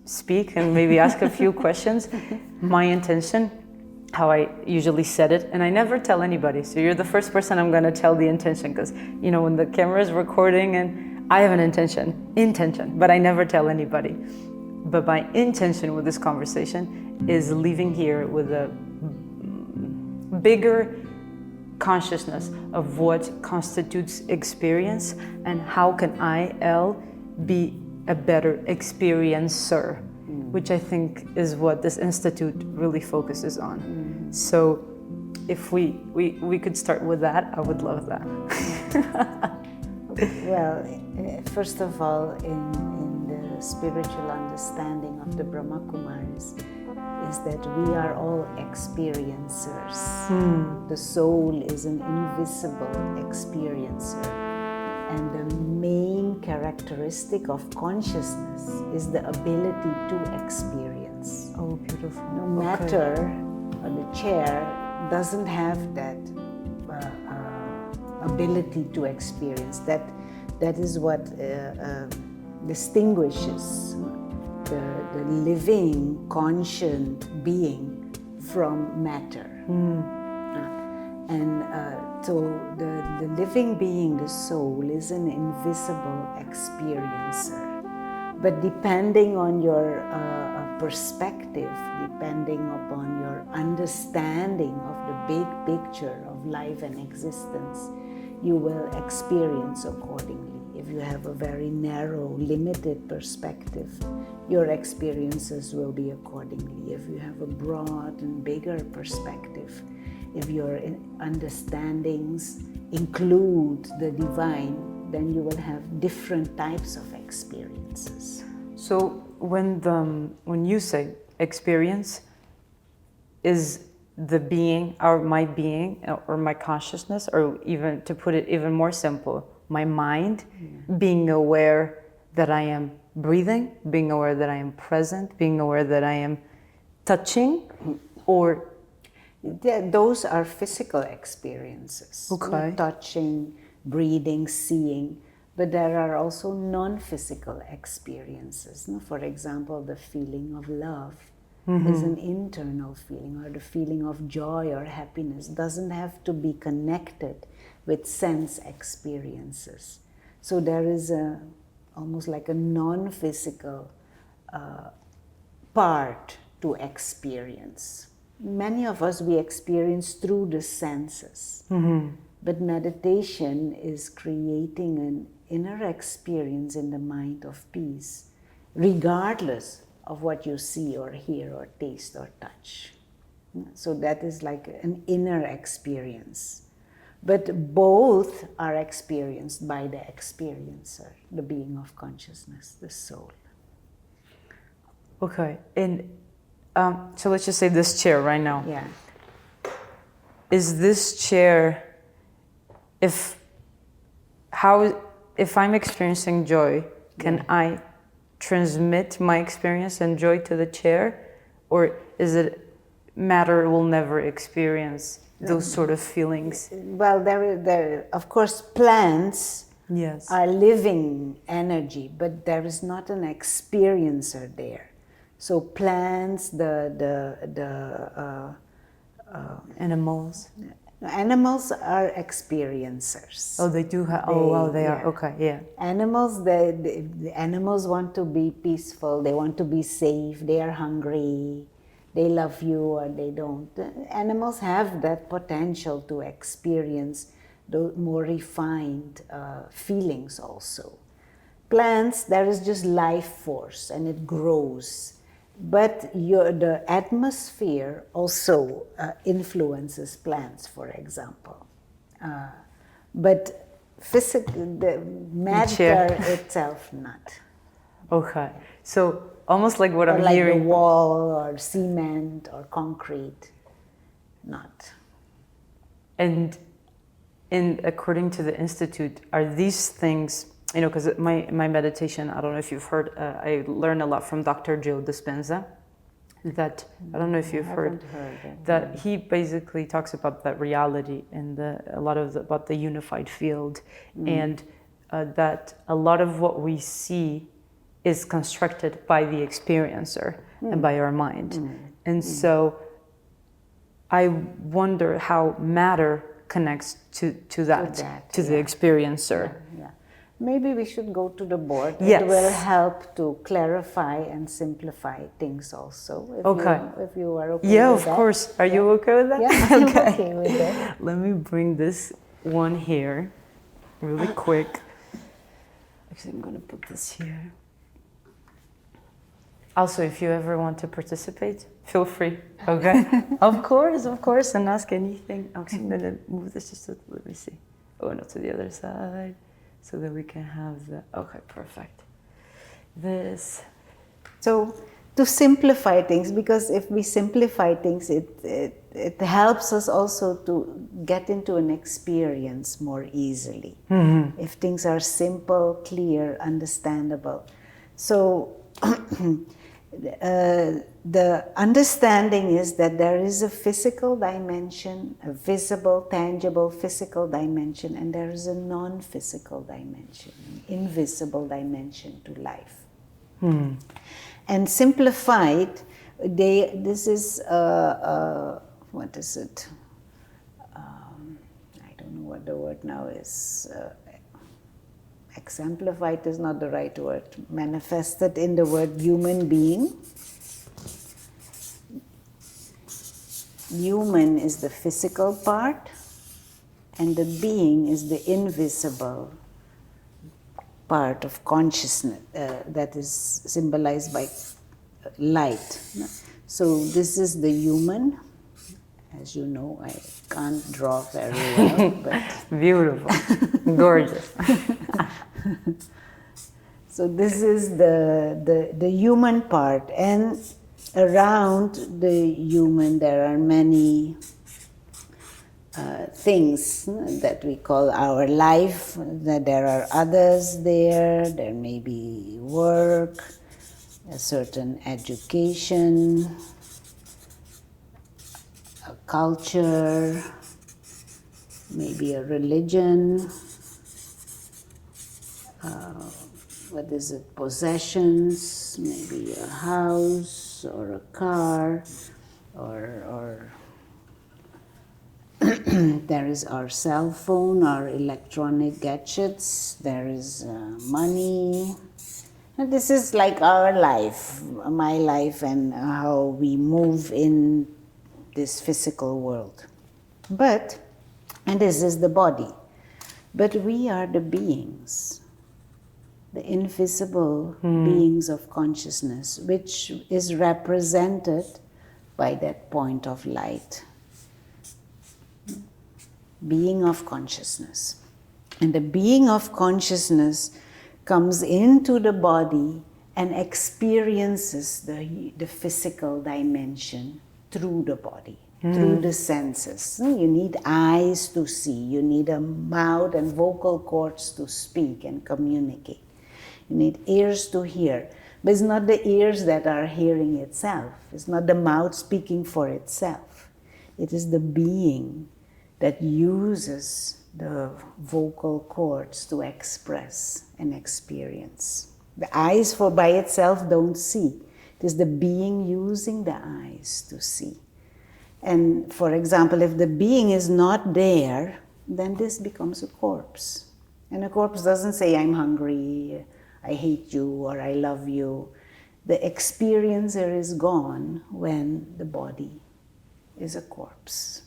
speak and maybe ask a few questions. My intention, how I usually set it, and I never tell anybody. So you're the first person I'm going to tell the intention, because when the camera is recording, and I have an intention, but I never tell anybody. But my intention with this conversation is leaving here with a bigger consciousness of what constitutes experience, and how can I, Elle, be a better experiencer, which I think is what this institute really focuses on. So if we could start with that, I would love that. Well, first of all, in the spiritual understanding of the Brahma Kumaris, is that we are all experiencers. The soul is an invisible experiencer. And the main characteristic of consciousness is the ability to experience. Oh, beautiful. No matter, the chair doesn't have that ability to experience. That is what distinguishes the living, conscient being from matter. So the living being, the soul, is an invisible experiencer. But depending on your perspective, depending upon your understanding of the big picture of life and existence, you will experience accordingly. If you have a very narrow, limited perspective, your experiences will be accordingly. If you have a broad and bigger perspective, if your understandings include the divine, then you will have different types of experiences. So when you say experience, is the being, or my being, or my consciousness, or even to put it even more simple, my mind, being aware that I am breathing, being aware that I am present, being aware that I am touching, or... Those are physical experiences. Okay. Touching, breathing, seeing. But there are also non-physical experiences. For example, the feeling of love is an internal feeling, or the feeling of joy or happiness doesn't have to be connected with sense experiences. So there is almost like a non-physical part to experience. Many of us, we experience through the senses. But meditation is creating an inner experience in the mind of peace, regardless of what you see or hear or taste or touch. So that is like an inner experience. But both are experienced by the experiencer, the being of consciousness, the soul. Okay, and so let's just say this chair right now. Yeah. Is this chair, if I'm experiencing joy, can I transmit my experience and joy to the chair? Or is it matter will never experience those sort of feelings? Well, there of course, plants are living energy, but there is not an experiencer there. So plants, Animals? Animals are experiencers. Oh, they do have, they are, okay, yeah. Animals, the animals want to be peaceful, they want to be safe, they are hungry, they love you or they don't. Animals have that potential to experience those more refined feelings also. Plants, there is just life force and it grows. But the atmosphere also influences plants, for example. But the matter itself, not. Okay, so almost like what I'm like hearing. The wall or cement or concrete, not. And according to the Institute, are these things, because my meditation, I don't know if you've heard, I learn a lot from Dr. Joe Dispenza, that, I don't know if you've heard that he basically talks about that reality and about the unified field, and that a lot of what we see is constructed by the experiencer and by our mind. And so I wonder how matter connects to the experiencer. Yeah. Maybe we should go to the board. Yes. It will help to clarify and simplify things also. If you are okay Yeah, with of that. course. Are you okay with that? Yeah, I'm okay with that. Let me bring this one here really quick. Actually, I'm going to put this here. Also, if you ever want to participate, feel free, okay? Of course, and ask anything. Actually, I'm going to move this just to, let me see. Oh, no, to the other side, so that we can have the, okay, perfect. This. So, to simplify things, because if we simplify things, it helps us also to get into an experience more easily. If things are simple, clear, understandable. So, the understanding is that there is a physical dimension, a visible, tangible physical dimension, and there is a non-physical dimension, an invisible dimension to life. And simplified, this is, what is it? I don't know what the word now is. Exemplified is not the right word. Manifested in the word human being. Human is the physical part, and the being is the invisible part of consciousness that is symbolized by light. So this is the human. As you know, I can't draw very well, but beautiful, gorgeous. So this is the human part, and around the human there are many things that we call our life. That there are others there. There may be work, a certain education, a culture, maybe a religion. What is it? Possessions, maybe a house or a car, or there is our cell phone, our electronic gadgets, there is money. And this is like our life, my life, and how we move in this physical world. And this is the body. But we are the beings, the invisible beings of consciousness, which is represented by that point of light. Being of consciousness. And the being of consciousness comes into the body and experiences the physical dimension through the body, through the senses. You need eyes to see, you need a mouth and vocal cords to speak and communicate. You need ears to hear. But it's not the ears that are hearing itself. It's not the mouth speaking for itself. It is the being that uses the vocal cords to express an experience. The eyes by itself don't see. It is the being using the eyes to see. And for example, if the being is not there, then this becomes a corpse. And a corpse doesn't say, I'm hungry, I hate you, or I love you. The experiencer is gone when the body is a corpse.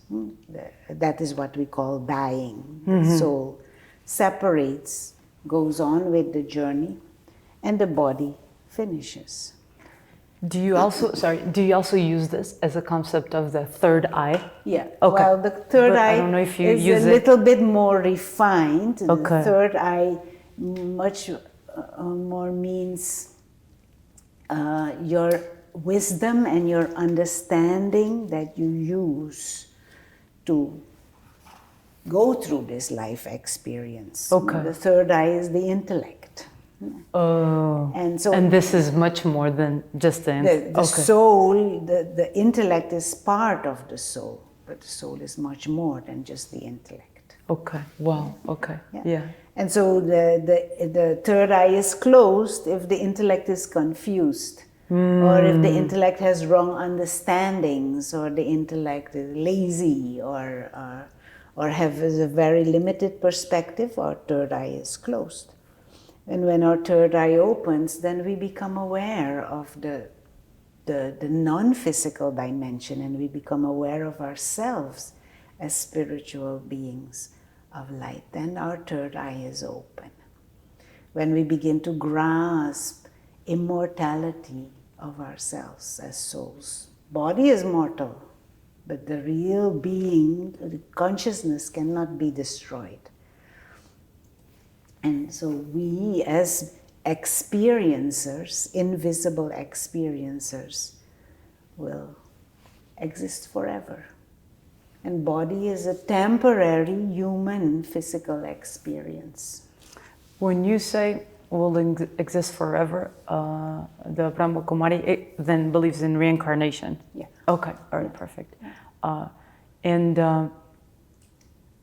That is what we call dying. The soul separates, goes on with the journey, and the body finishes. Do you also use this as a concept of the third eye? Yeah. Okay. Well, the third eye I don't know if you is use a little bit more refined. Okay. The third eye much more means your wisdom and your understanding that you use to go through this life experience. Okay. The third eye is the intellect. Oh. And this is much more than just the soul, the intellect is part of the soul, but the soul is much more than just the intellect. Okay. Wow. Okay. Yeah. And so the third eye is closed if the intellect is confused, or if the intellect has wrong understandings, or the intellect is lazy, or has a very limited perspective. Our third eye is closed. And when our third eye opens, then we become aware of the non-physical dimension, and we become aware of ourselves as spiritual beings of light. Then our third eye is open. When we begin to grasp immortality of ourselves as souls. Body is mortal, but the real being, the consciousness, cannot be destroyed. And so we as experiencers, invisible experiencers, will exist forever. And body is a temporary human physical experience. When you say will exist forever, the Brahma Kumari then believes in reincarnation. Yeah. Okay, all right, perfect. And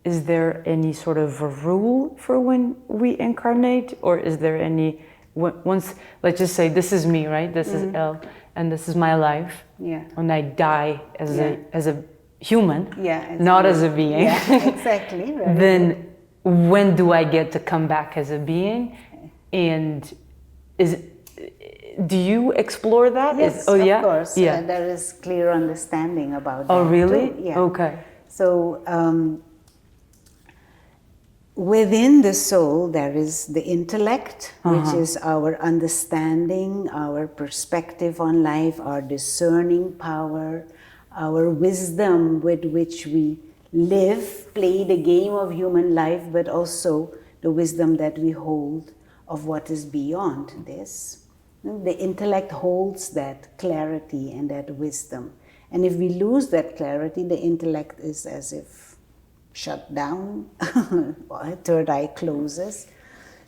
is there any sort of a rule for when we incarnate, or is there any, once, let's just say this is me, right? This is Elle, and this is my life. Yeah. When I die as a human, Yeah, not as a being. Yeah, exactly. Very then good. when do I get to come back as a being? And do you explore that? Yes, of course. Yeah. There is clear understanding about that. Oh, really? Too. Yeah. Okay. So within the soul, there is the intellect, which is our understanding, our perspective on life, our discerning power, our wisdom with which we live, play the game of human life, but also the wisdom that we hold of what is beyond this. The intellect holds that clarity and that wisdom. And if we lose that clarity, the intellect is as if shut down, third eye closes.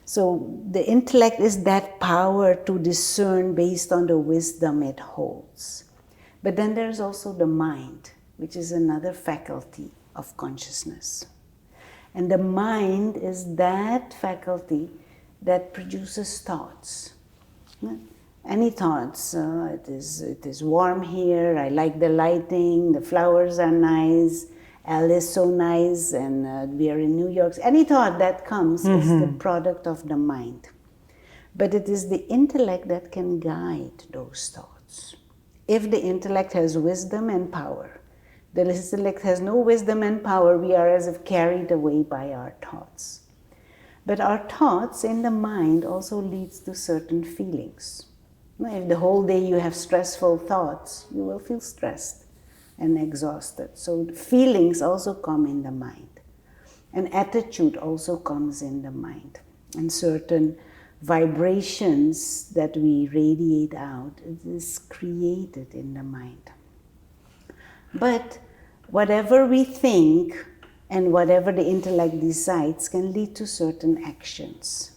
So the intellect is that power to discern based on the wisdom it holds. But then there's also the mind, which is another faculty of consciousness. And the mind is that faculty that produces thoughts. Any thoughts, it is warm here, I like the lighting, the flowers are nice, Elle is so nice, and we are in New York. Any thought that comes is the product of the mind. But it is the intellect that can guide those thoughts. If the intellect has wisdom and power, the intellect has no wisdom and power, we are as if carried away by our thoughts. But our thoughts in the mind also leads to certain feelings. If the whole day you have stressful thoughts, you will feel stressed and exhausted. So feelings also come in the mind. And attitude also comes in the mind. And certain vibrations that we radiate out, it is created in the mind. But whatever we think and whatever the intellect decides can lead to certain actions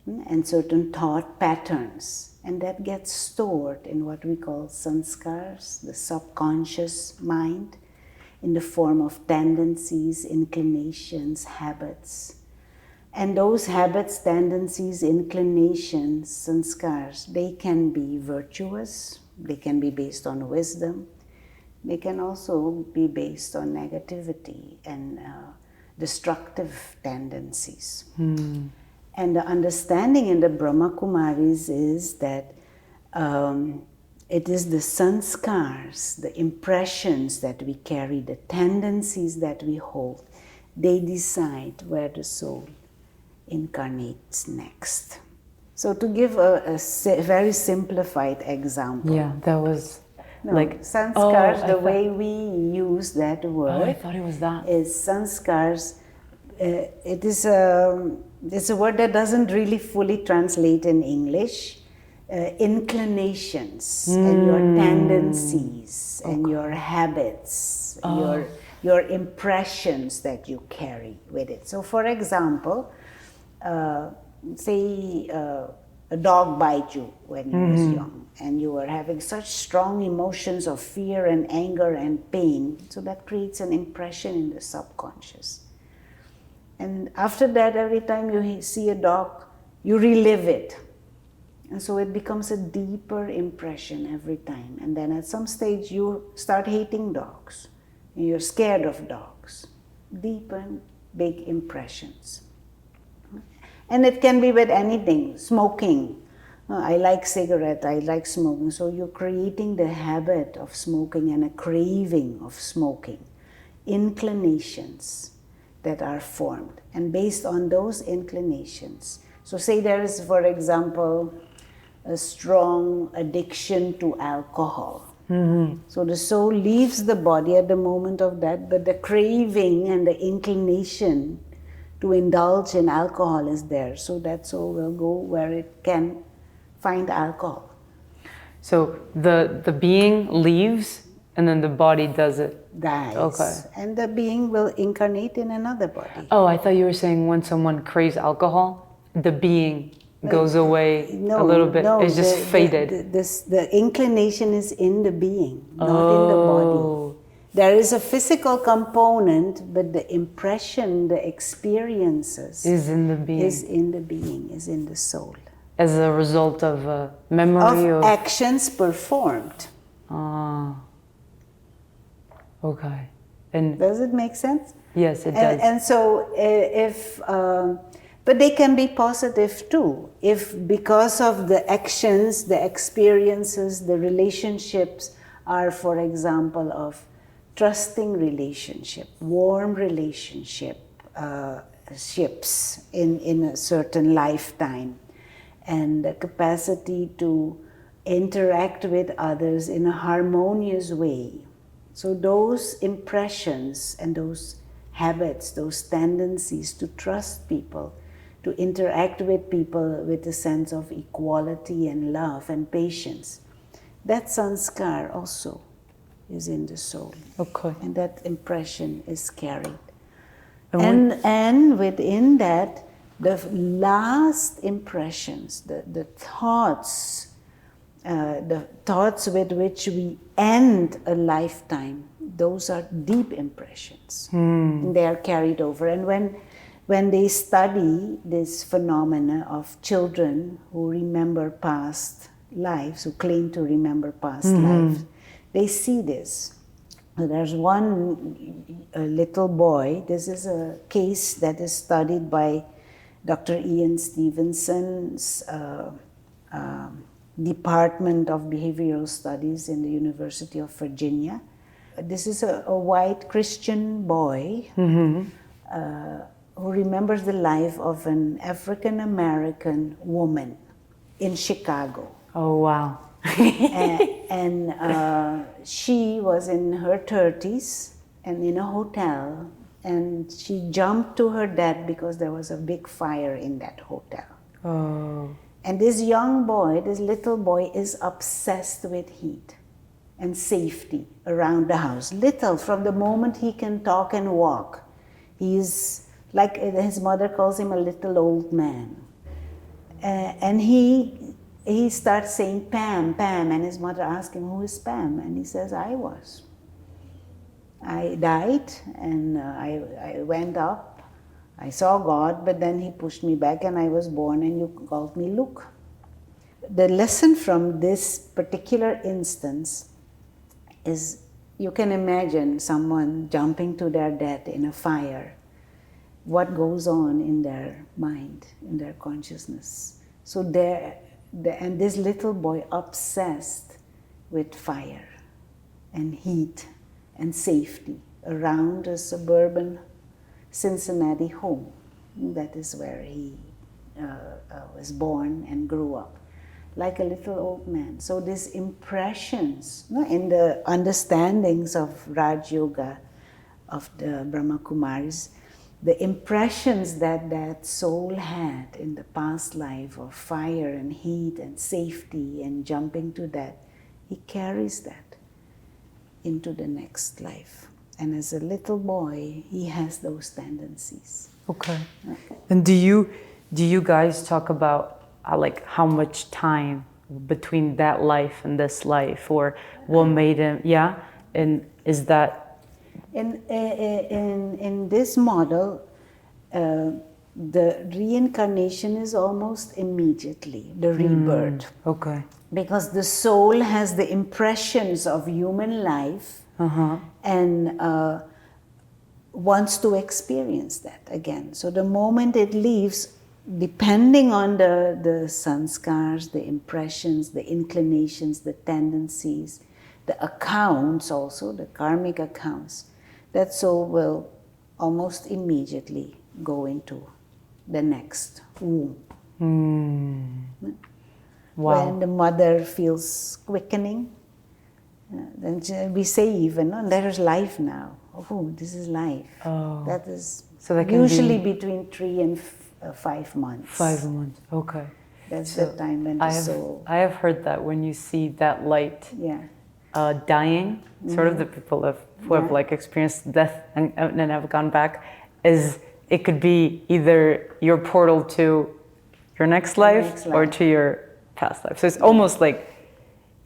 and certain thought patterns. And that gets stored in what we call sanskars, the subconscious mind, in the form of tendencies, inclinations, habits. And those habits, tendencies, inclinations, sanskars, they can be virtuous, they can be based on wisdom, they can also be based on negativity and destructive tendencies. And the understanding in the Brahma Kumaris is that it is the sanskars, the impressions that we carry, the tendencies that we hold, they decide where the soul incarnates next. So to give a very simplified example. Yeah, that was like sanskars, the way we use that word. Oh, I thought it was that. Is sanskars. It's a word that doesn't really fully translate in English. Inclinations and your tendencies and your habits, your impressions that you carry with it. So, for example, say a dog bite you when you was young, and you were having such strong emotions of fear and anger and pain, so that creates an impression in the subconscious. And after that, every time you see a dog, you relive it. And so it becomes a deeper impression every time. And then at some stage, you start hating dogs. And you're scared of dogs. Deep and big impressions. And it can be with anything. Smoking. I like cigarette, I like smoking. So you're creating the habit of smoking and a craving of smoking. Inclinations that are formed. And based on those inclinations. So say there is, for example, a strong addiction to alcohol. Mm-hmm. So the soul leaves the body at the moment of that, but the craving and the inclination to indulge in alcohol is there. So that soul will go where it can find alcohol. So the being leaves and then the body does it? Dies. Okay. And the being will incarnate in another body. Oh, I thought you were saying when someone craves alcohol, the being goes away a little bit. No, it's just faded. The inclination is in the being, not in the body. There is a physical component, but the impression, the experiences is in the being. Is in the being, is in the soul. As a result of memory of actions performed. Okay. And does it make sense? Yes, it does. And so if but they can be positive too. If because of the actions, the experiences, the relationships are, for example, of trusting relationship, warm relationship, ships in a certain lifetime, and the capacity to interact with others in a harmonious way. So those impressions and those habits, those tendencies to trust people, to interact with people with a sense of equality and love and patience, that sanskar also is in the soul. Okay. And that impression is carried. And within that, the last impressions, the thoughts with which we end a lifetime, those are deep impressions. And they are carried over. And when they study this phenomena of children who remember past lives, who claim to remember past lives, they see this. There's one little boy. This is a case that is studied by Dr. Ian Stevenson's Department of Behavioral Studies in the University of Virginia. This is a white Christian boy who remembers the life of an African-American woman in Chicago. Oh, wow. and she was in her 30s and in a hotel, and she jumped to her death because there was a big fire in that hotel. Oh. And this young boy, this little boy, is obsessed with heat and safety around the house. Little, from the moment he can talk and walk. He's like his mother calls him a little old man. And he starts saying, Pam, Pam, and his mother asks him, who is Pam? And he says, I was. I died, and I went up. I saw God, but then He pushed me back, and I was born, and you called me Luke. The lesson from this particular instance is, you can imagine someone jumping to their death in a fire. What goes on in their mind, in their consciousness. So and this little boy obsessed with fire and heat and safety around a suburban Cincinnati home. That is where he was born and grew up, like a little old man. So these impressions, in the understandings of Raj Yoga, of the Brahma Kumaris, the impressions that soul had in the past life of fire and heat and safety and jumping to that, he carries that into the next life. And as a little boy, he has those tendencies. Okay. And do you guys talk about like how much time between that life and this life, or what made him? Yeah. And is that in this model? the reincarnation is almost immediately, the rebirth. Okay. Because the soul has the impressions of human life and wants to experience that again. So the moment it leaves, depending on the sanskars, the impressions, the inclinations, the tendencies, the accounts also, the karmic accounts, that soul will almost immediately go into the next womb. Wow. When the mother feels quickening, then we say even, oh, there is life now. Oh, this is life. Oh. That is So that can usually between 3 and 5 months. 5 months. Okay. That's So the time when the soul. I have heard that when you see that light dying, sort of the people who have like experienced death and have gone back, is it could be either your portal to your next life or to your past life. So it's almost like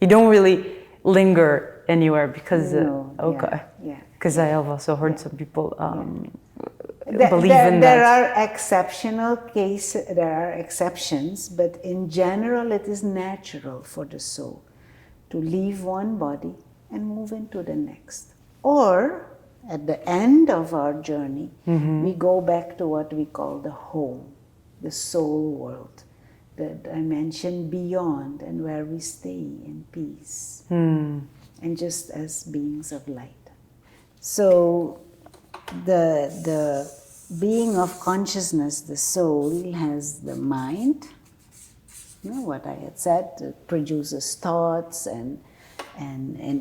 you don't really linger anywhere because because I have also heard some people believe in that. There are exceptional cases, there are exceptions, but in general it is natural for the soul to leave one body and move into the next. Or at the end of our journey, we go back to what we call the home, the soul world, the dimension beyond, and where we stay in peace and just as beings of light. So the being of consciousness, the soul, has the mind, what I had said, produces thoughts and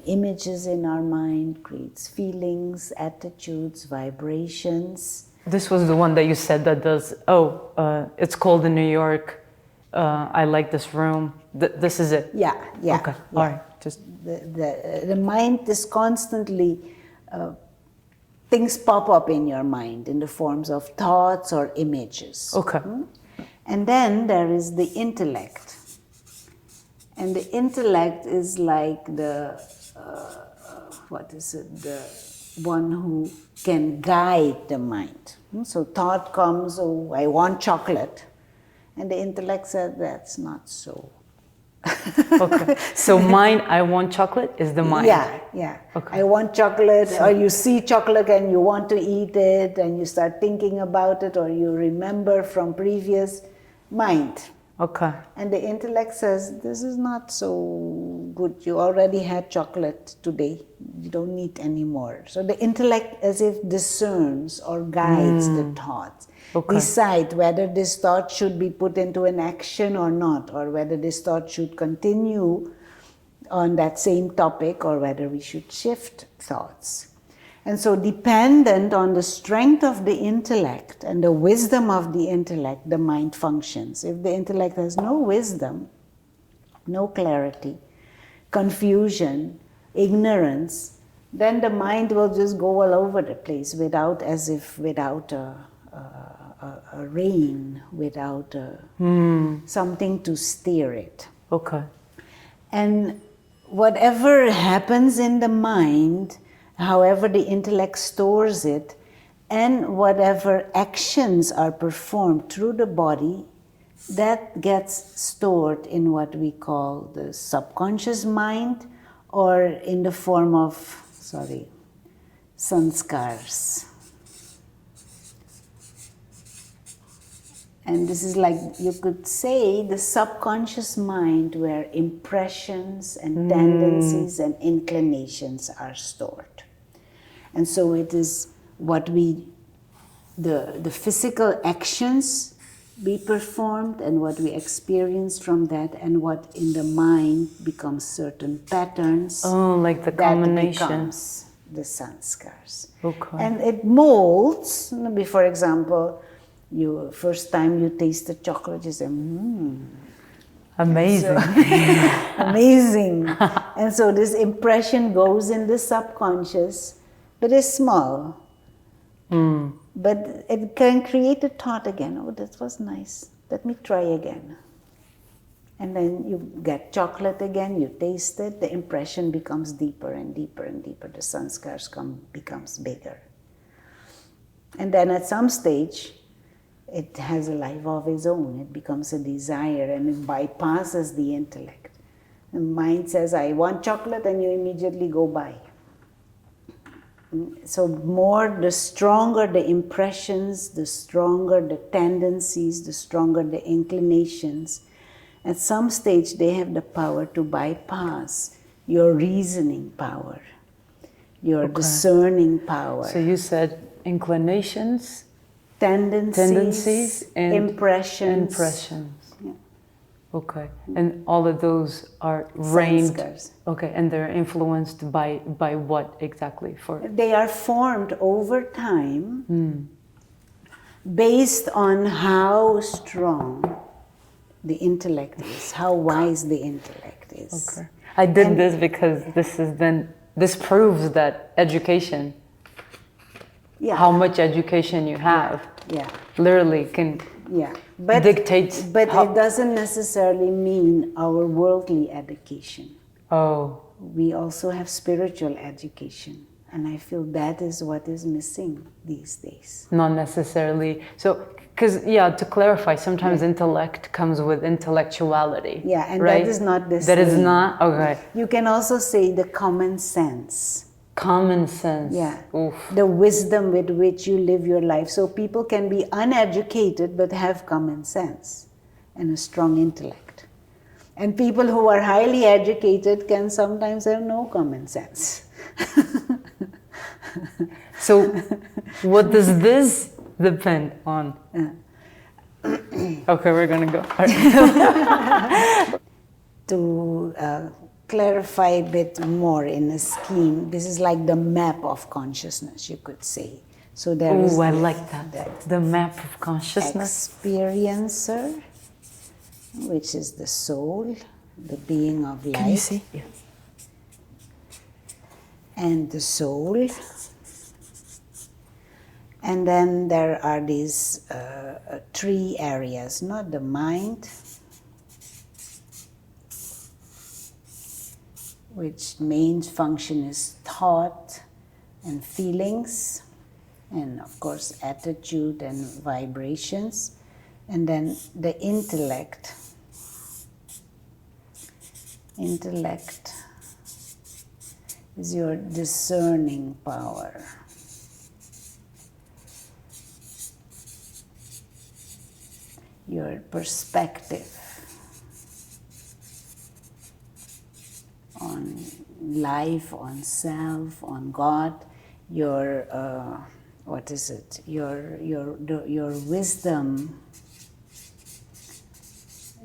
images in our mind, creates feelings, attitudes, vibrations. This was the one that you said that does, it's cold in New York, I like this room, this is it? Yeah. Okay, all right. Just the mind is constantly, things pop up in your mind in the forms of thoughts or images. Okay. And then there is the intellect. And the intellect is like the, the one who can guide the mind. So thought comes, oh, I want chocolate. And the intellect says, that's not so. Okay. So mind, I want chocolate, is the mind. Yeah. Okay. I want chocolate, or you see chocolate and you want to eat it, and you start thinking about it, or you remember from previous mind. Okay. And the intellect says, this is not so good. You already had chocolate today. You don't need any more. So the intellect as if discerns or guides the thoughts. Okay. Decide whether this thought should be put into an action or not, or whether this thought should continue on that same topic, or whether we should shift thoughts. And so dependent on the strength of the intellect and the wisdom of the intellect, the mind functions. If the intellect has no wisdom, no clarity, confusion, ignorance, then the mind will just go all over the place without a rein, without something to steer it. Okay. And whatever happens in the mind, however the intellect stores it, and whatever actions are performed through the body, that gets stored in what we call the subconscious mind, or in the form of, sanskars. And this is like, you could say, the subconscious mind, where impressions and tendencies and inclinations are stored. And so it is what the physical actions we performed and what we experience from that, and what in the mind becomes certain patterns. Oh, like the combination. That becomes the sanskars. Okay. And it molds, for example, first time you taste the chocolate, you say, Amazing. Amazing. And so this impression goes in the subconscious, but it's small. But it can create a thought again, oh, that was nice, let me try again. And then you get chocolate again, you taste it, the impression becomes deeper and deeper and deeper, the sanskars becomes bigger. And then at some stage, it has a life of its own. It becomes a desire and it bypasses the intellect. The mind says, I want chocolate, and you immediately go buy. So the stronger the impressions, the stronger the tendencies, the stronger the inclinations. At some stage, they have the power to bypass your reasoning power, your discerning power. So you said inclinations, tendencies and impressions. Yeah. Okay, and all of those are reigned. Okay, and they're influenced by what exactly? They are formed over time based on how strong the intellect is, how wise the intellect is. Okay, I did this because this proves that education. Yeah. How much education you have. Yeah. Literally can. Yeah, dictates. But it doesn't necessarily mean our worldly education. Oh. We also have spiritual education, and I feel that is what is missing these days. Not necessarily. So, because to clarify, sometimes intellect comes with intellectuality. Yeah, and right? that is not the same. That is not okay. You can also say the common sense. Common sense. Yeah. Oof. The wisdom with which you live your life. So people can be uneducated but have common sense and a strong intellect. And people who are highly educated can sometimes have no common sense. So what does this depend on? Okay, we're gonna go. To clarify a bit more in a scheme, this is like the map of consciousness, you could say. So there is I like that. The map of consciousness. Experiencer, which is the soul, the being of life. Can you see? Yes. And the soul. And then there are these 3 areas, not the mind, which main function is thought and feelings, and of course attitude and vibrations, and then the intellect. Intellect is your discerning power. Your perspective on life, on self, on God, your your wisdom,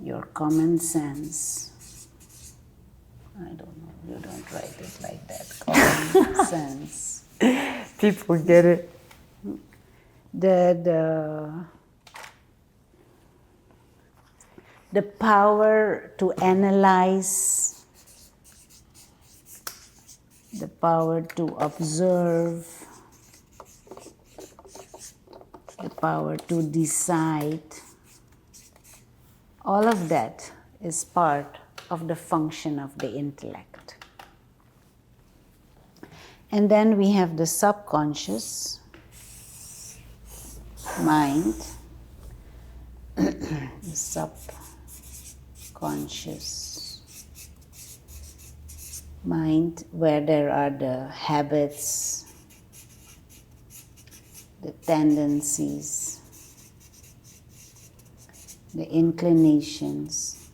your common sense. I don't know, you don't write it like that. Common sense. People get it. The power to analyze, the power to observe, the power to decide, all of that is part of the function of the intellect. And then we have the subconscious mind, the subconscious mind, where there are the habits, the tendencies, the inclinations,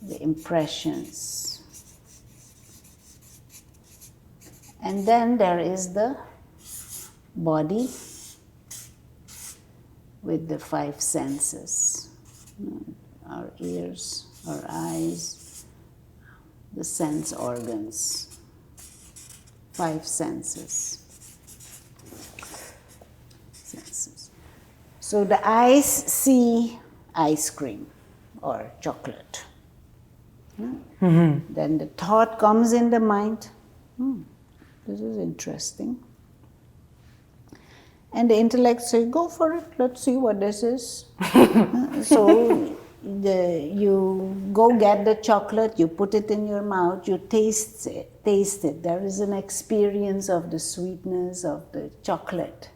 the impressions. And then there is the body with the 5 senses, our ears, our eyes, the sense organs, 5 senses. So the eyes see ice cream or chocolate. Mm-hmm. Then the thought comes in the mind, this is interesting. And the intellect says, go for it, let's see what this is. So you go get the chocolate, you put it in your mouth, you taste it. There is an experience of the sweetness of the chocolate.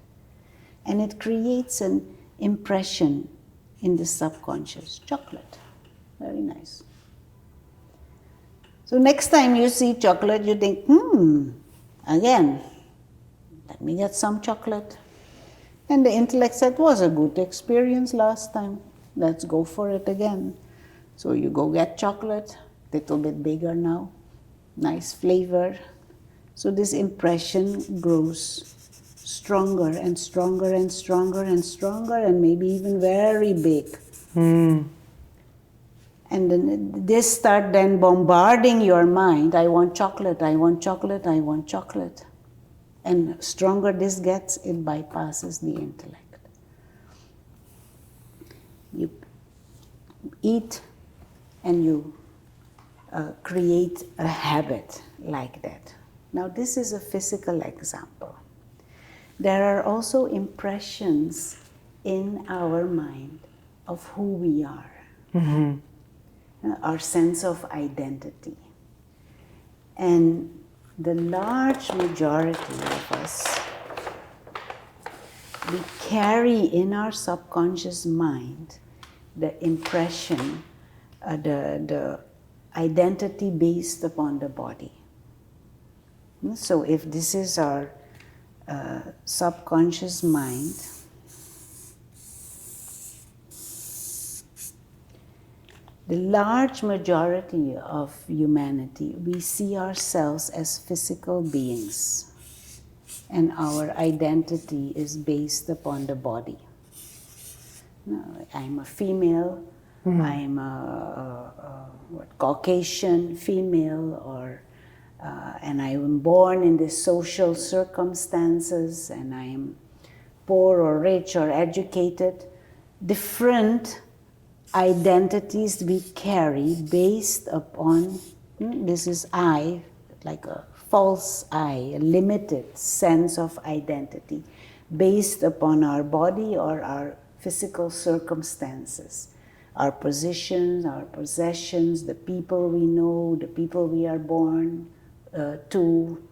and it creates an impression in the subconscious. Chocolate, very nice. So next time you see chocolate, you think, again, let me get some chocolate. And the intellect said, was a good experience last time. Let's go for it again. So you go get chocolate, little bit bigger now, nice flavor. So this impression grows stronger and stronger and stronger and stronger, and maybe even very big. And then this start then bombarding your mind. I want chocolate, I want chocolate, I want chocolate. And stronger this gets, it bypasses the intellect. You eat and you create a habit like that. Now this is a physical example. There are also impressions in our mind of who we are. Our sense of identity. And the large majority of us, we carry in our subconscious mind the impression, the identity based upon the body. So if this is our subconscious mind, the large majority of humanity, we see ourselves as physical beings, and our identity is based upon the body. I'm a female, I'm a Caucasian female, or and I am born in these social circumstances, and I am poor or rich or educated. Different identities we carry based upon, this is I, like a false I, a limited sense of identity based upon our body or our physical circumstances, our positions, our possessions, the people we know, the people we are born to.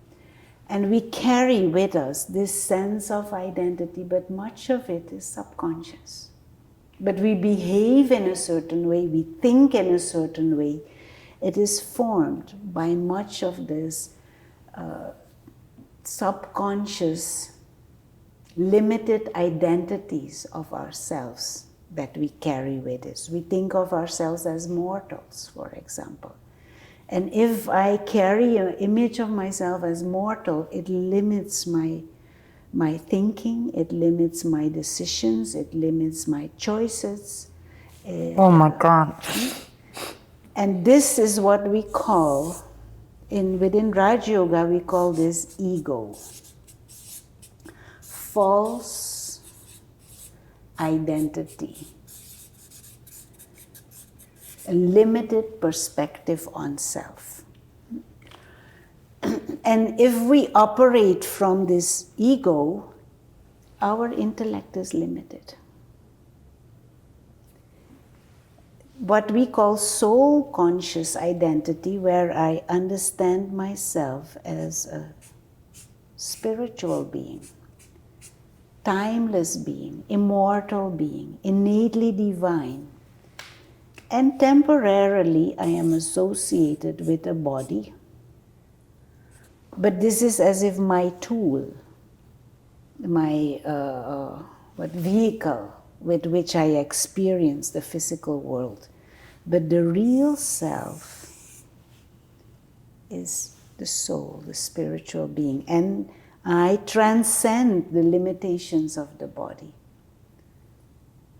And we carry with us this sense of identity, but much of it is subconscious. But we behave in a certain way, we think in a certain way. It is formed by much of this subconscious, limited identities of ourselves that we carry with us. We think of ourselves as mortals, for example. And if I carry an image of myself as mortal, it limits my thinking, it limits my decisions, it limits my choices. Oh my God. And this is what we call, within Raj Yoga, we call this ego. False identity. A limited perspective on self. And if we operate from this ego, our intellect is limited. What we call soul conscious identity, where I understand myself as a spiritual being, timeless being, immortal being, innately divine, and temporarily I am associated with a body. But this is as if my tool, my vehicle with which I experience the physical world. But the real self is the soul, the spiritual being. And I transcend the limitations of the body.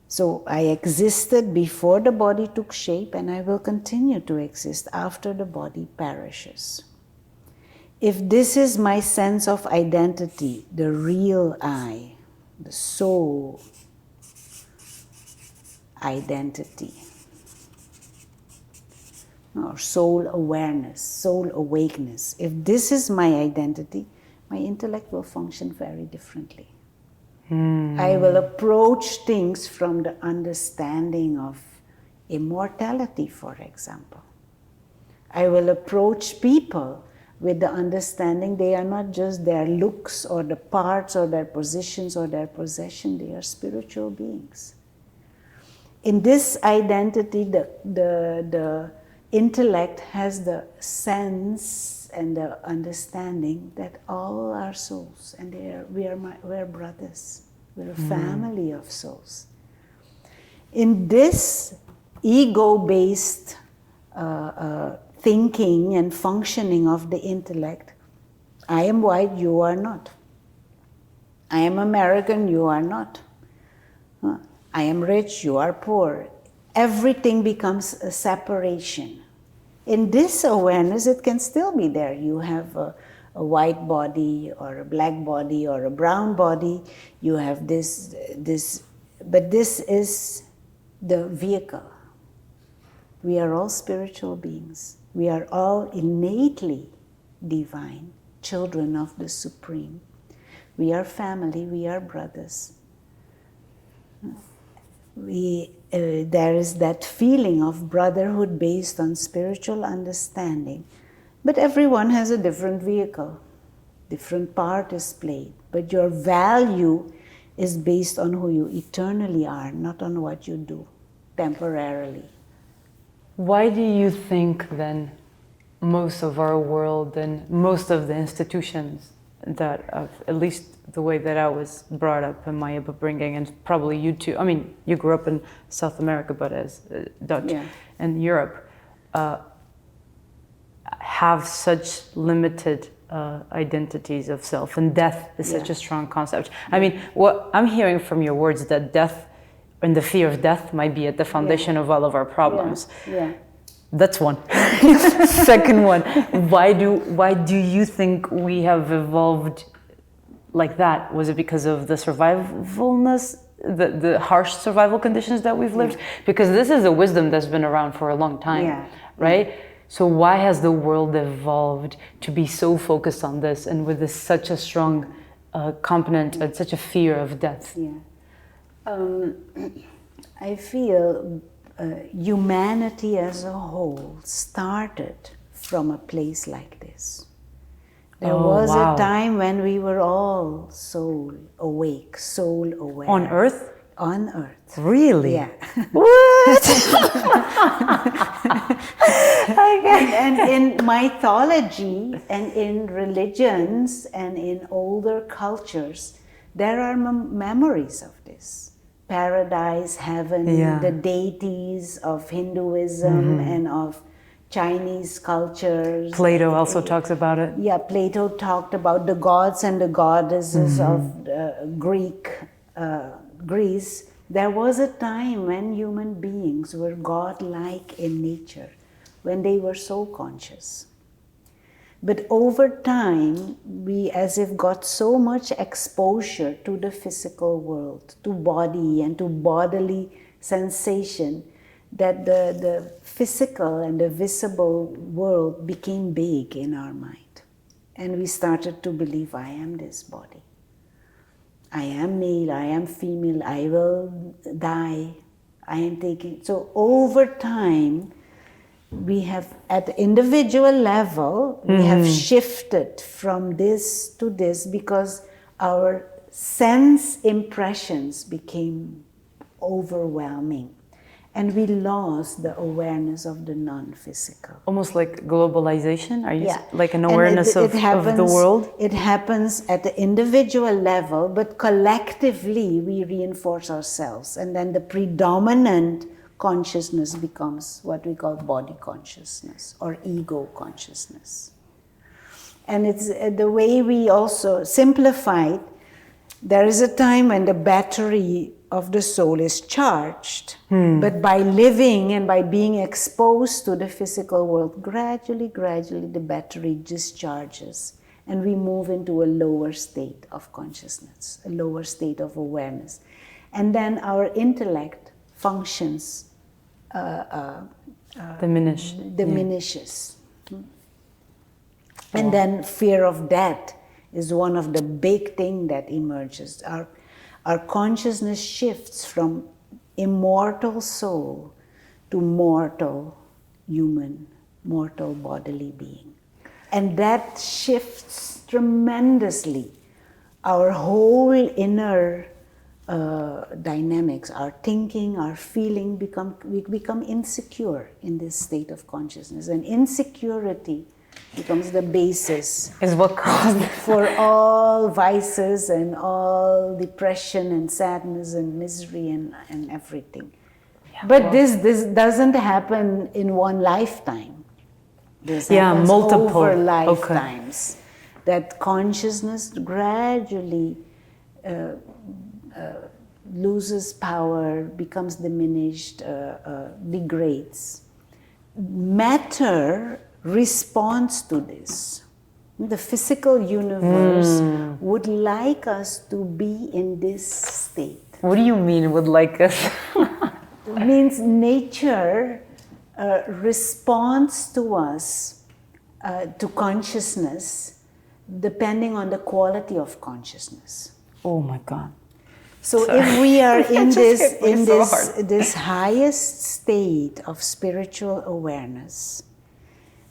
So I existed before the body took shape, and I will continue to exist after the body perishes. If this is my sense of identity, the real I, the soul identity, or soul awareness, soul awakeness, if this is my identity, my intellect will function very differently. I will approach things from the understanding of immortality, for example. I will approach people with the understanding they are not just their looks or the parts or their positions or their possession, they are spiritual beings. In this identity, the intellect has the sense and the understanding that all are souls, and we're brothers. We're a family of souls. In this ego-based thinking and functioning of the intellect, I am white, you are not. I am American, you are not. I am rich, you are poor. Everything becomes a separation. In this awareness, it can still be there. You have a white body or a black body or a brown body. You have this, but this is the vehicle. We are all spiritual beings. We are all innately divine, children of the Supreme. We are family, we are brothers. There is that feeling of brotherhood based on spiritual understanding, but everyone has a different vehicle, different part is played, but your value is based on who you eternally are, not on what you do temporarily. Why do you think then most of our world and most of the institutions that, at least the way that I was brought up in my upbringing, and probably you too, I mean, you grew up in South America, but as Dutch, and Europe, have such limited identities of self, and death is such a strong concept. I mean, what I'm hearing from your words, that death and the fear of death might be at the foundation of all of our problems. That's one. Second one, why do you think we have evolved like that? Was it because of the survivalness, the harsh survival conditions that we've lived? Because this is a wisdom that's been around for a long time, right? So why has the world evolved to be so focused on this, and with this such a strong component and such a fear of death? I feel humanity as a whole started from a place like this. There was a time when we were all soul awake, soul aware. On Earth? On Earth. Really? Yeah. What? And in mythology and in religions and in older cultures, there are memories of this. Paradise, heaven, the deities of Hinduism and of Chinese cultures. Plato also talks about it. Yeah, Plato talked about the gods and the goddesses of Greece. There was a time when human beings were godlike in nature, when they were so conscious. But over time, we as if got so much exposure to the physical world, to body and to bodily sensation, that the physical and the visible world became big in our mind. And we started to believe, I am this body. I am male, I am female, I will die, I am taking... So over time, we have, at the individual level, we have shifted from this to this because our sense impressions became overwhelming. And we lost the awareness of the non-physical. Almost like globalization? Are you like an awareness of the world? It happens at the individual level, but collectively we reinforce ourselves. And then the predominant consciousness becomes what we call body consciousness or ego consciousness. And it's the way we also simplify it. There is a time when the battery of the soul is charged, but by living and by being exposed to the physical world, gradually the battery discharges and we move into a lower state of consciousness, a lower state of awareness. And then our intellect functions diminishes. And then fear of death is one of the big things that emerges. Our consciousness shifts from immortal soul to mortal human, mortal bodily being. And that shifts tremendously our whole inner dynamics, our thinking, our feeling, we become insecure in this state of consciousness. And insecurity becomes the basis Is what caused for all vices and all depression and sadness and misery and everything. Yeah, but well, this doesn't happen in one lifetime. This happens multiple over lifetimes. Okay. That consciousness gradually loses power, becomes diminished, degrades. Matter responds to this. The physical universe would like us to be in this state. What do you mean would like us? It means nature responds to us, to consciousness, depending on the quality of consciousness. Oh my God. So Sorry. if we are in this this highest state of spiritual awareness,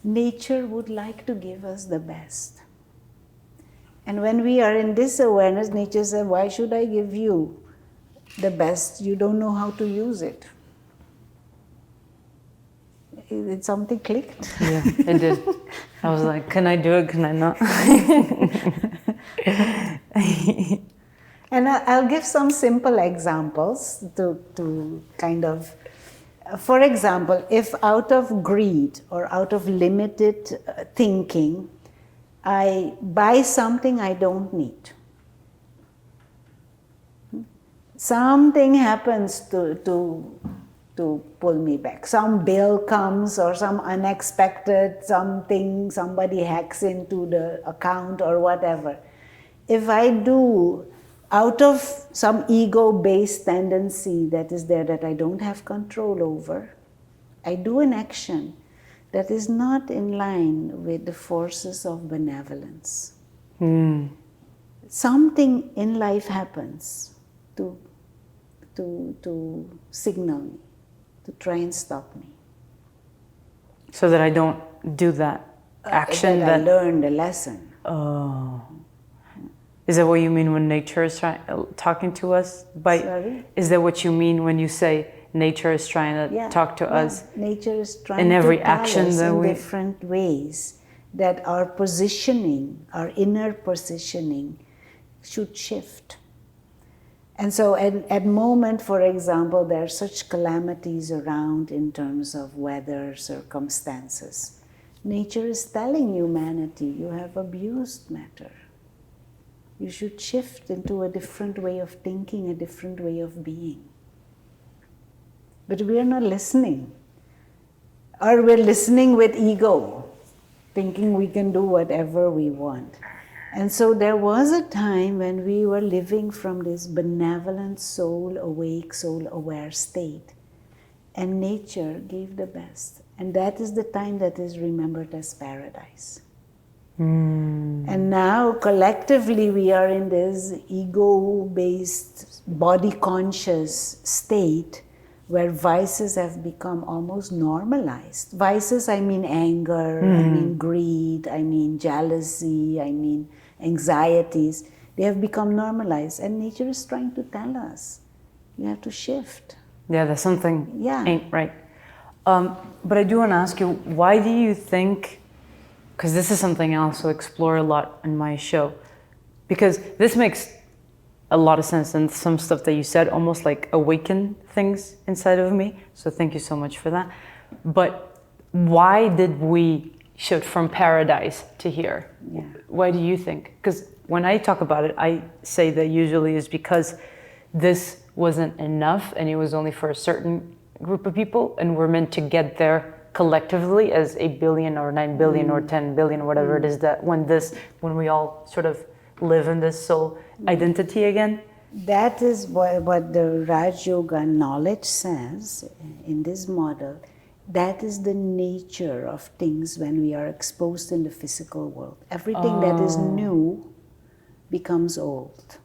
nature would like to give us the best. And when we are in this awareness, nature says, why should I give you the best? You don't know how to use it. Did something clicked? Yeah, it did. I was like, can I do it? Can I not? And I'll give some simple examples to kind of, for example, if out of greed or out of limited thinking, I buy something I don't need. Something happens to pull me back. Some bill comes or some unexpected something, somebody hacks into the account or whatever. If I do, out of some ego-based tendency that is there that I don't have control over, I do an action that is not in line with the forces of benevolence. Something in life happens to signal me, to try and stop me. So that I don't do that action that I learned a lesson. Oh. Is that what you mean when nature is talking to us? Sorry? Is that what you mean when you say nature is trying to talk to us? Nature is trying in every to tell action us that in we... different ways that our positioning, our inner positioning should shift. And so at moment, for example, there are such calamities around in terms of weather, circumstances. Nature is telling humanity, you have abused matter. You should shift into a different way of thinking, a different way of being. But we are not listening. Or we're listening with ego, thinking we can do whatever we want. And so there was a time when we were living from this benevolent, soul-awake, soul-aware state. And nature gave the best. And that is the time that is remembered as paradise. And now, collectively, we are in this ego-based, body-conscious state where vices have become almost normalized. Vices, I mean anger, I mean greed, I mean jealousy, I mean anxieties. They have become normalized. And nature is trying to tell us, you have to shift. Yeah, there's something ain't right. But I do want to ask you, why do you think... Because this is something I also explore a lot in my show. Because this makes a lot of sense, and some stuff that you said almost like awaken things inside of me. So thank you so much for that. But why did we shift from paradise to here? Yeah. Why do you think? Because when I talk about it, I say that usually is because this wasn't enough and it was only for a certain group of people, and we're meant to get there collectively as 8 billion or 9 billion or 10 billion, whatever it is, that when we all sort of live in this soul identity again. That is what the Raj Yoga knowledge says in this model. That is the nature of things when we are exposed in the physical world. Everything that is new becomes old.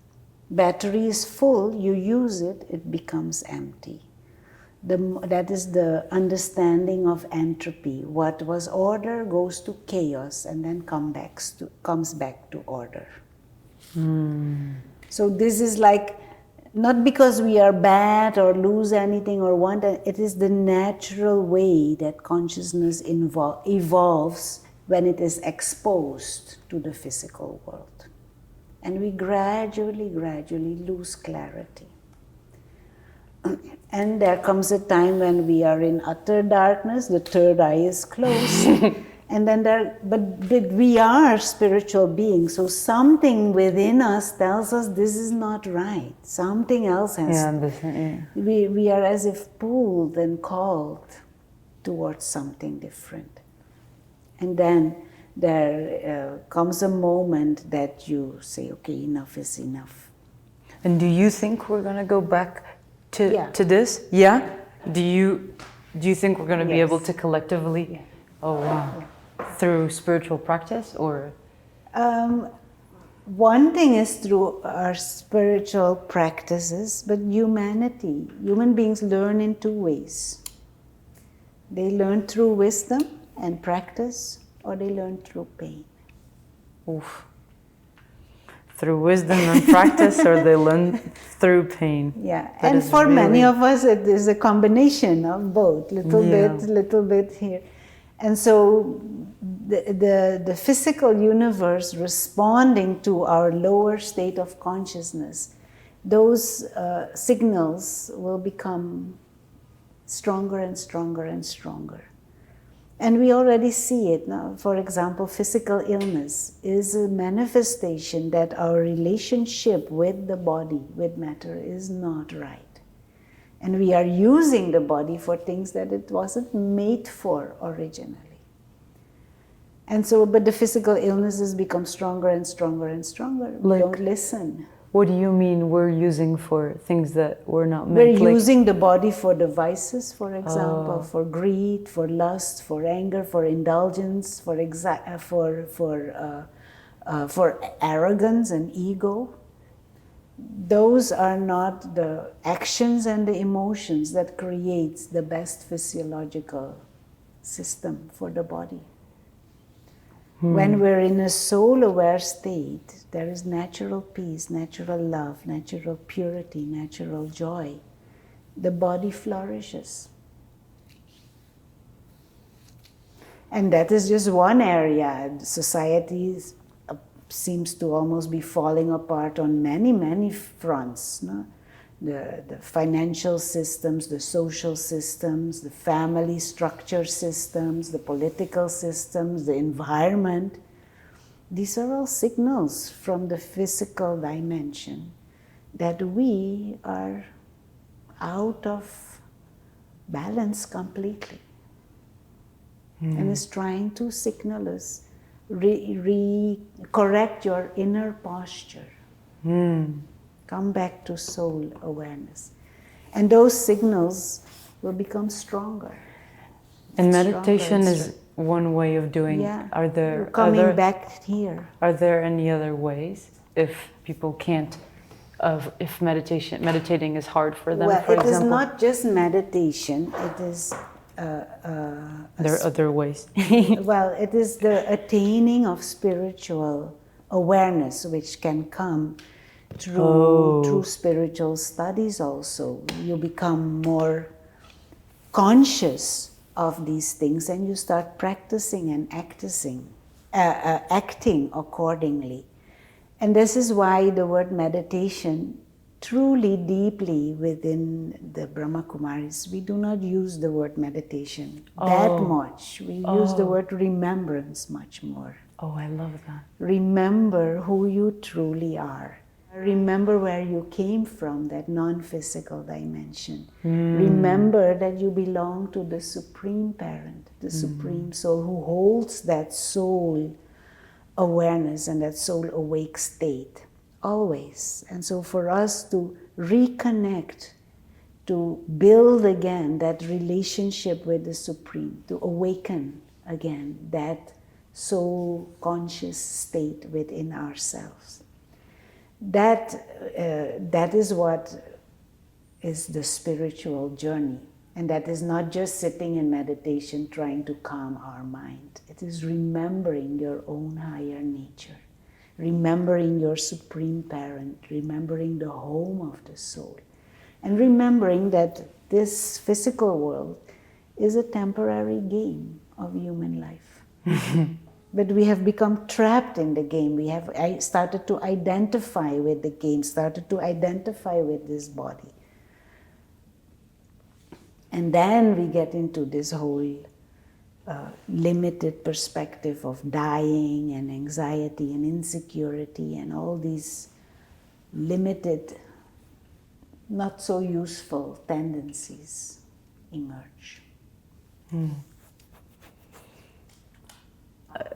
Battery is full, you use it, it becomes empty. that is the understanding of entropy. What was order goes to chaos and then comes back to order. So this is like, not because we are bad or lose anything or want it, it is the natural way that consciousness evolves when it is exposed to the physical world. And we gradually lose clarity. And there comes a time when we are in utter darkness, the third eye is closed. And then but we are spiritual beings, so something within us tells us this is not right. Something else has. We are as if pulled and called towards something different. And then there comes a moment that you say, okay, enough is enough. And do you think we're going to go back to this? Yeah? Do you think we're going to be able to collectively? Yeah. Oh, wow. Through spiritual practice, or? One thing is through our spiritual practices, but human beings learn in two ways. They learn through wisdom and practice, or they learn through pain. Oof. Through wisdom and practice, or they learn through pain. Yeah, and for many of us it is a combination of both, little bit here. And so the physical universe responding to our lower state of consciousness, those signals will become stronger and stronger and stronger. And we already see it now. For example, physical illness is a manifestation that our relationship with the body, with matter, is not right. And we are using the body for things that it wasn't made for originally. And so, but the physical illnesses become stronger and stronger and stronger. We don't listen. What do you mean we're using for things that were not meant? We're using the body for the vices, for example, for greed, for lust, for anger, for indulgence, for arrogance and ego. Those are not the actions and the emotions that creates the best physiological system for the body. When we're in a soul-aware state, there is natural peace, natural love, natural purity, natural joy. The body flourishes. And that is just one area. Society seems to almost be falling apart on many fronts. No? The financial systems, the social systems, the family structure systems, the political systems, the environment. These are all signals from the physical dimension that we are out of balance completely. And it's trying to signal us, correct your inner posture. Come back to soul awareness. And those signals will become stronger. And meditation is one way of doing it. Yeah. Are there coming back here. Are there any other ways if people can't, if meditating is hard for them, well, for example? It is not just meditation, it is there are other ways. well, it is the attaining of spiritual awareness, which can come through spiritual studies also. You become more conscious of these things and you start practicing and acting accordingly. And this is why the word meditation, truly deeply within the Brahma Kumaris, we do not use the word meditation that much. We use the word remembrance much more. Oh, I love that. Remember who you truly are. Remember where you came from, that non-physical dimension. Remember that you belong to the Supreme Parent, the Supreme Soul, who holds that soul awareness and that soul awake state, always. And so for us to reconnect, to build again that relationship with the Supreme, to awaken again that soul conscious state within ourselves. That is what is the spiritual journey. And that is not just sitting in meditation trying to calm our mind. It is remembering your own higher nature, remembering your supreme parent, remembering the home of the soul, and remembering that this physical world is a temporary game of human life. But we have become trapped in the game. I started to identify with the game, started to identify with this body. And then we get into this whole limited perspective of dying and anxiety and insecurity and all these limited, not so useful tendencies emerge.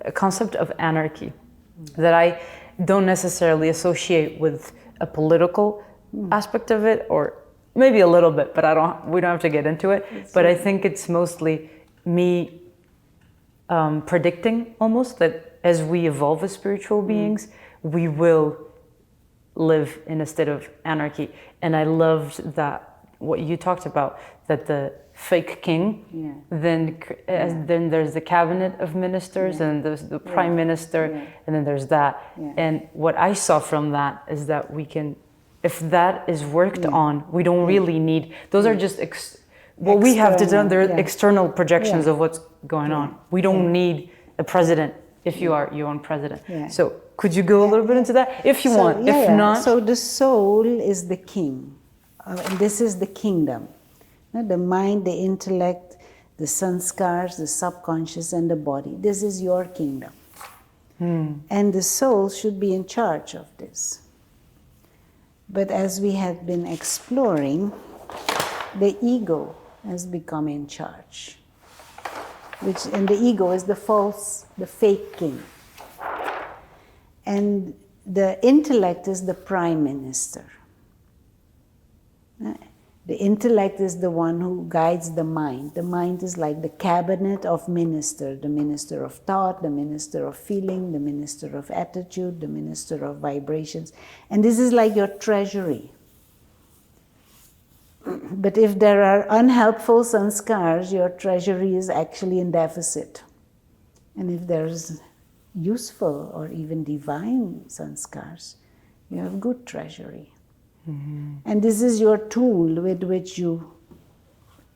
A concept of anarchy that I don't necessarily associate with a political aspect of it, or maybe a little bit, but we don't have to get into it. But I think it's mostly me predicting almost that as we evolve as spiritual beings, we will live in a state of anarchy. And I loved that, what you talked about, that the fake king, then there's the cabinet of ministers, and there's the prime minister, and then there's that. And what I saw from that is that we can, if that is worked on, we don't really need, those are just what we have to do, they're external projections of what's going on. We don't need a president if you are your own president. So could you go a little bit into that if you want? If not, so the soul is the king, and this is the kingdom. The mind, the intellect, the sanskars, the subconscious, and the body. This is your kingdom. And the soul should be in charge of this. But as we have been exploring, the ego has become in charge. And the ego is the false, the fake king. And the intellect is the prime minister. The intellect is the one who guides the mind. The mind is like the cabinet of minister, the minister of thought, the minister of feeling, the minister of attitude, the minister of vibrations. And this is like your treasury. But if there are unhelpful sanskars, your treasury is actually in deficit. And if there's useful or even divine sanskars, you have good treasury. And this is your tool with which you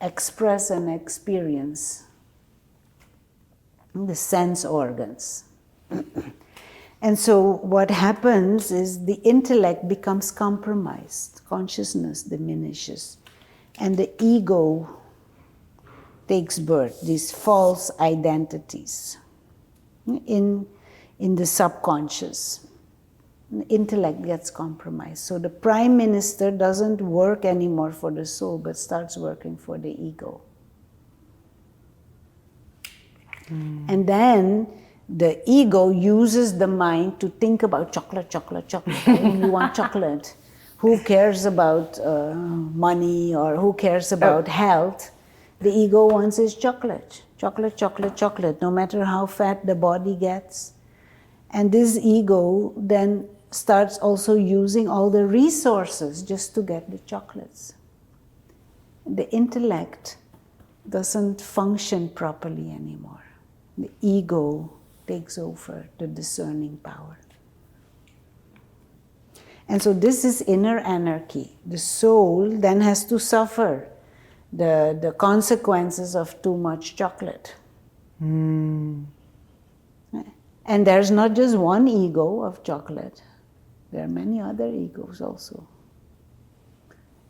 express and experience the sense organs. And so what happens is the intellect becomes compromised, consciousness diminishes, and the ego takes birth, these false identities in the subconscious. Intellect gets compromised. So the prime minister doesn't work anymore for the soul, but starts working for the ego. And then the ego uses the mind to think about chocolate. You want chocolate. Who cares about money, or who cares about health? The ego wants his chocolate. Chocolate, no matter how fat the body gets. And this ego then starts also using all the resources just to get the chocolates. The intellect doesn't function properly anymore. The ego takes over the discerning power. And so this is inner anarchy. The soul then has to suffer the consequences of too much chocolate. And there's not just one ego of chocolate. There are many other egos also.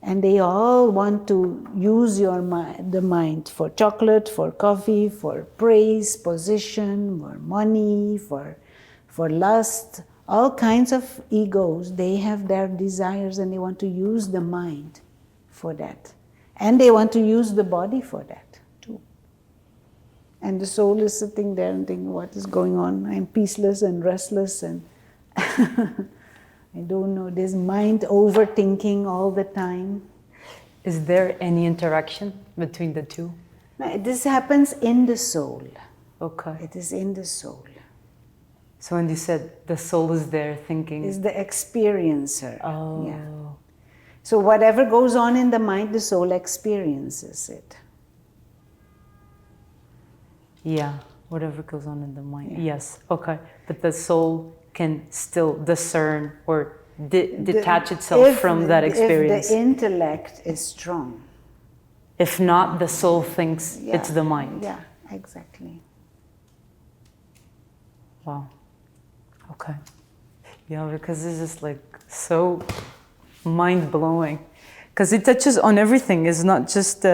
And they all want to use the mind for chocolate, for coffee, for praise, position, for money, for lust. All kinds of egos, they have their desires and they want to use the mind for that. And they want to use the body for that too. And the soul is sitting there and thinking, what is going on? I'm peaceless and restless and I don't know, this mind overthinking all the time. Is there any interaction between the two? No, this happens in the soul. Okay. It is in the soul. So when you said the soul is there thinking... Is the experiencer. Oh. Yeah. So whatever goes on in the mind, the soul experiences it. Yeah, whatever goes on in the mind. Yeah. Yes, okay. But the soul can still discern or detach itself from that experience. If the intellect is strong. If not, the soul thinks it's the mind. Yeah, exactly. Wow. Okay. Yeah, because it's just like so mind-blowing. Because it touches on everything. It's not just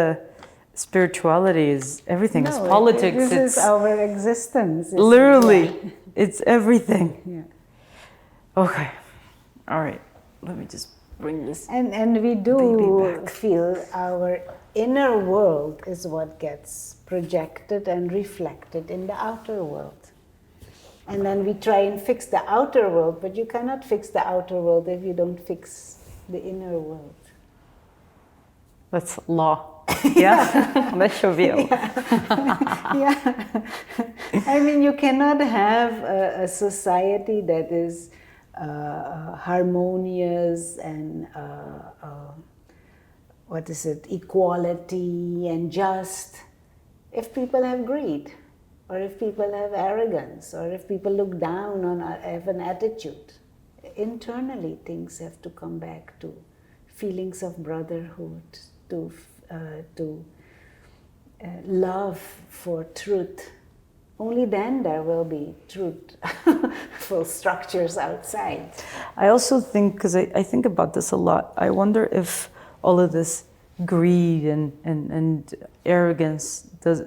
spirituality, it's everything. It's politics. This is our existence. Literally, it's everything. Yeah. Okay. All right. Let me just bring this. And we do feel our inner world is what gets projected and reflected in the outer world. And then we try and fix the outer world, but you cannot fix the outer world if you don't fix the inner world. That's law. Yeah? That's your view. Yeah. I mean, you cannot have a society that is harmonious and equality and just if people have greed, or if people have arrogance, or if people look down on, have an attitude. Internally, things have to come back to feelings of brotherhood, to love for truth. Only then there will be truthful structures outside. I also think, because I think about this a lot, I wonder if all of this greed and arrogance does,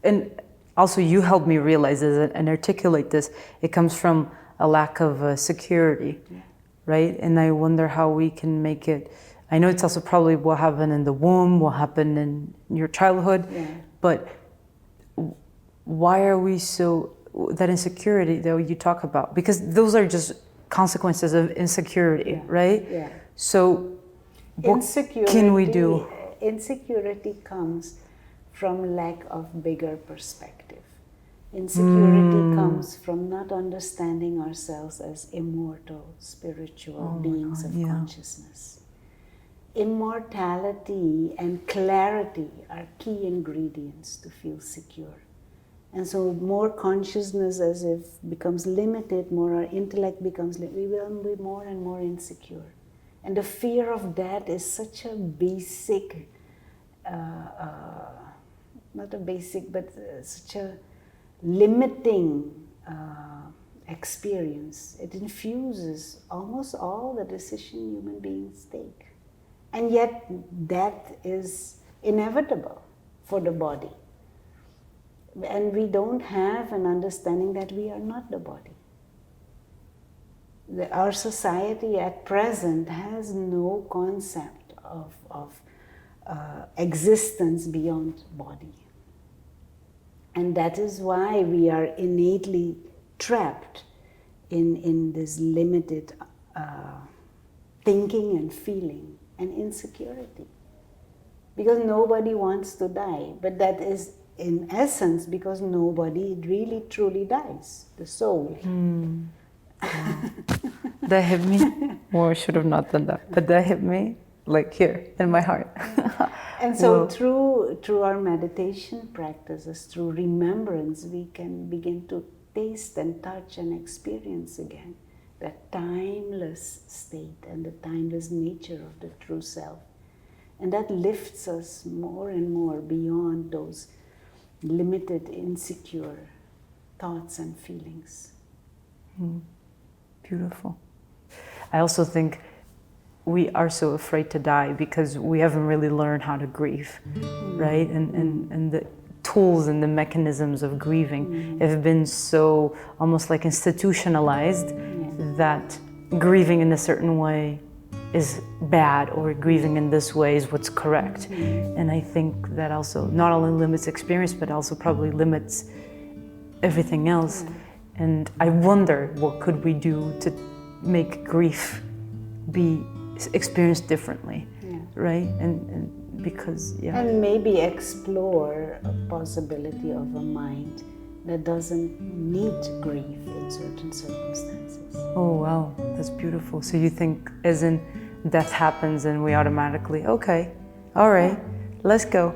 and also you helped me realize this and articulate this, it comes from a lack of security, right? And I wonder how we can make it, I know it's also probably what happened in the womb, what happened in your childhood, but why are we so, that insecurity that you talk about? Because those are just consequences of insecurity, right? Yeah. So what can we do? Insecurity comes from lack of bigger perspective. Insecurity comes from not understanding ourselves as immortal, spiritual beings of consciousness. Immortality and clarity are key ingredients to feel secure. And so more consciousness as if becomes limited, more our intellect becomes limited, we will be more and more insecure. And the fear of that is such a basic, not a basic, but such a limiting experience. It infuses almost all the decision human beings take. And yet that is inevitable for the body. And we don't have an understanding that we are not the body. Our society at present has no concept of existence beyond body. And that is why we are innately trapped in this limited thinking and feeling and insecurity. Because nobody wants to die, but that is in essence because nobody really truly dies, the soul. Wow. That hit me. Well, I should have not done that, but that hit me like here in my heart. And so through our meditation practices, through remembrance, we can begin to taste and touch and experience again that timeless state and the timeless nature of the true self. And that lifts us more and more beyond those limited, insecure thoughts and feelings. Beautiful. I also think we are so afraid to die because we haven't really learned how to grieve, right? And the tools and the mechanisms of grieving have been so almost like institutionalized that grieving in a certain way is bad, or grieving in this way is what's correct. And I think that also not only limits experience, but also probably limits everything else. And I wonder, what could we do to make grief be experienced differently, right? And because, And maybe explore a possibility of a mind that doesn't need grief in certain circumstances. Oh, wow, that's beautiful. So you think as in death happens and we automatically, okay, all right, let's go.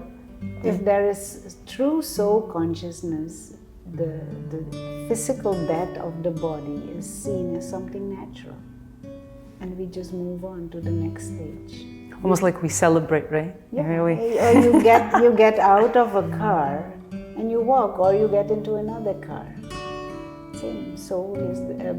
If there is true soul consciousness, the physical death of the body is seen as something natural. And we just move on to the next stage. Almost like we celebrate, right? Yeah. Or you get out of a car and you walk, or you get into another car. Same.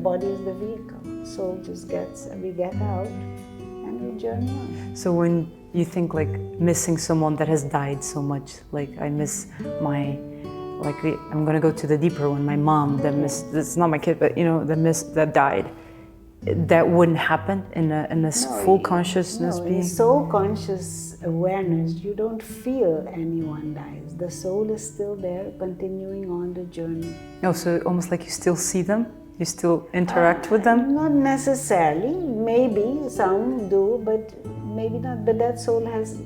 Body is the vehicle. Soul just we get out and we journey on. So when you think like missing someone that has died so much, like I miss I'm gonna go to the deeper one, my mom that's not my kid, but that died. That wouldn't happen in a full consciousness being? In soul conscious awareness, you don't feel anyone dies. The soul is still there, continuing on the journey. No, so almost like you still see them? You still interact with them? Not necessarily. Maybe some do, but maybe not. But that soul has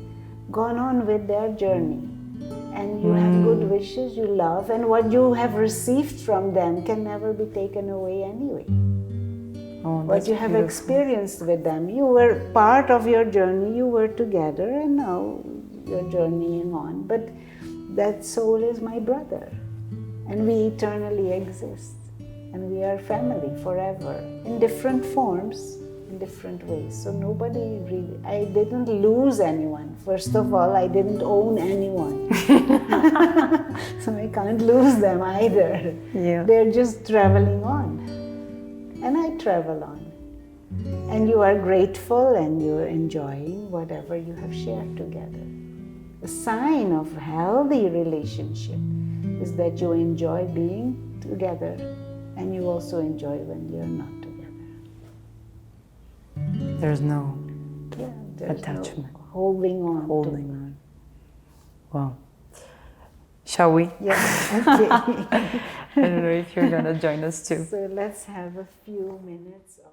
gone on with their journey. And you have good wishes, you love, and what you have received from them can never be taken away anyway. What you have experienced with them, you were part of your journey, you were together, and now you're journeying on. But that soul is my brother, and we eternally exist, and we are family forever, in different forms, in different ways. So I didn't lose anyone. First of all, I didn't own anyone. So I can't lose them either. Yeah. They're just traveling on. And I travel on. And you are grateful and you're enjoying whatever you have shared together. The sign of healthy relationship is that you enjoy being together and you also enjoy when you're not together. There's no attachment. No holding on. Holding on. Wow. Shall we? Yes. Okay. I don't know if you're going to join us too. So let's have a few minutes of